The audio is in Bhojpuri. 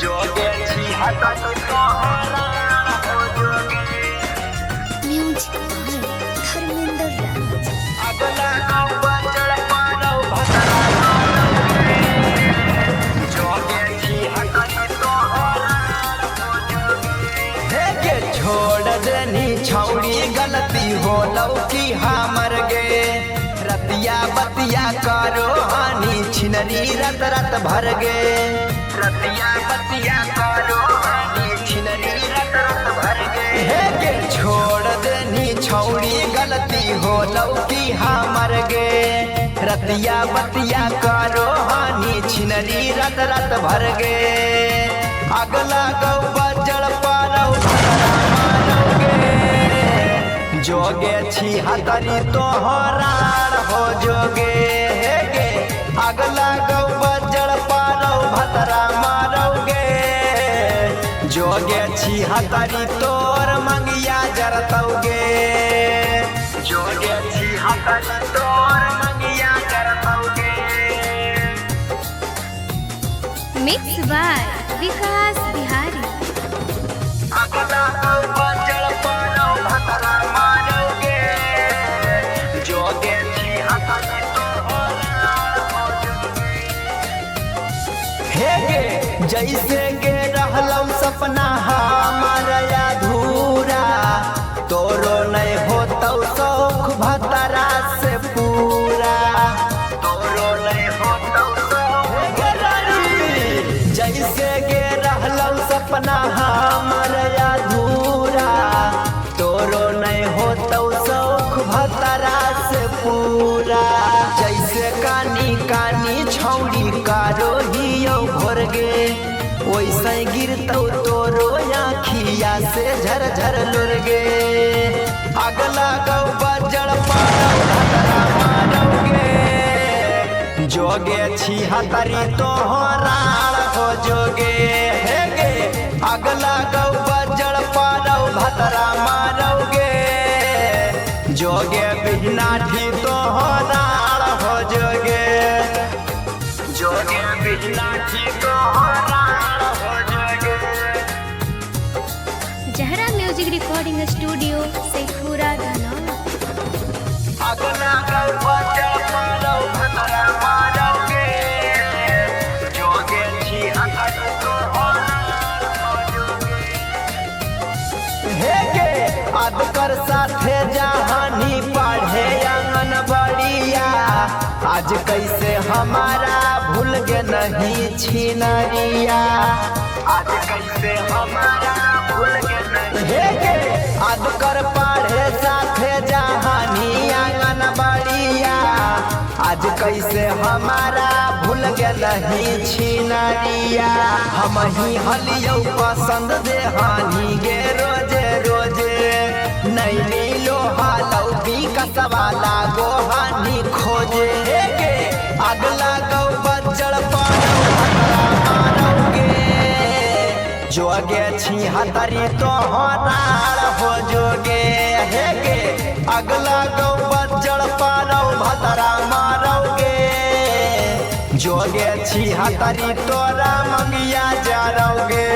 जोगे छी हतारी तोहरा हो जोगे म्यूजिक बाय धर्मेंद्र राज। अगला गाँव बजड़ पारो भतरा जोगे छी हतारी तोहरा हो जोगे हे के छोड़ देनी छौड़ी गलती हो लौकी हमर गे रतिया बतिया करो हानि छिनरी रत रत भर गे रतिया बतिया करो हानि छिनरी रत रत भर गे हे के छोड़ देनी छौड़ी गलती हो लौकी हमर गे रतिया बतिया करो हानि छिनरी रत रत भर गे अगला गौ बजड़ पारो जोगे छी हतारी तोहरा हो जोगे हे गे अगला गौ बजड़ पारो भतरा मारोगे जोगे छी हतारी तोर मंगिया जरतौगे जोगे छी हतारी तोर मंगिया जरतौगे मिक्स बाय विकास बिहारी। अगला गौ बजड़ पारो भतरा मारोगे जोगे छी हतारी तोहरा हो जोगे हे गे जैसे गे रहलौ सपना हमार अधूरा तोरो नहीं होतौ शौक भतरा से पूरा तोरो नहीं होतौ शौक जैसे गे रहलौ सपना हमार अधूरा तोरो नहीं होतौ शौक भतरा से पूरा जैसे कानी कानी छौड़ी कारो हियो भोर गे वैसे गिरतौ तोरो आँखिया से झर झर लुर गे अगला गौ बजड़ पारो भतरा मारोगे जोगे छी हतारी तोहरा हो जोगे हे गे अगला गौ बजड़ पारो भतरा मारोगे जोगे बिहनाठी तोहरा हो जोगे जोगे बिहनाठी तोहरा हो जोगे जहरा music recording studio Sheikhpura Dhanaura. अगला गौ बजड़ पारो भतरा मारोगे जोगे छी हतारी तोहरा हो जोगे हे गे अदकर साथे जहानी पढ़े आंगन बड़िया आज कैसे हमारा भूल गे नहीं छिनरिया आज कैसे हमारा भूल गे नहीं हे गे अदकर पढ़े साथे जहानी आंगन बड़िया आज कैसे हमारा भूल गे नहीं छिनरिया हम ही हलियौ पसंद देहानी गे रोजे रोजे नहीं नीलो हालौ बिकसवा लागो हानि खोजे हे गे अगला गौ बजड़ पारो भतरा मारोगे जोगे छी हतारी तोहरा हो जोगे हे गे अगला गौ बजड़ पारो भतरा मारोगे जोगे छी हतारी तोरा मंगिया जारोगे।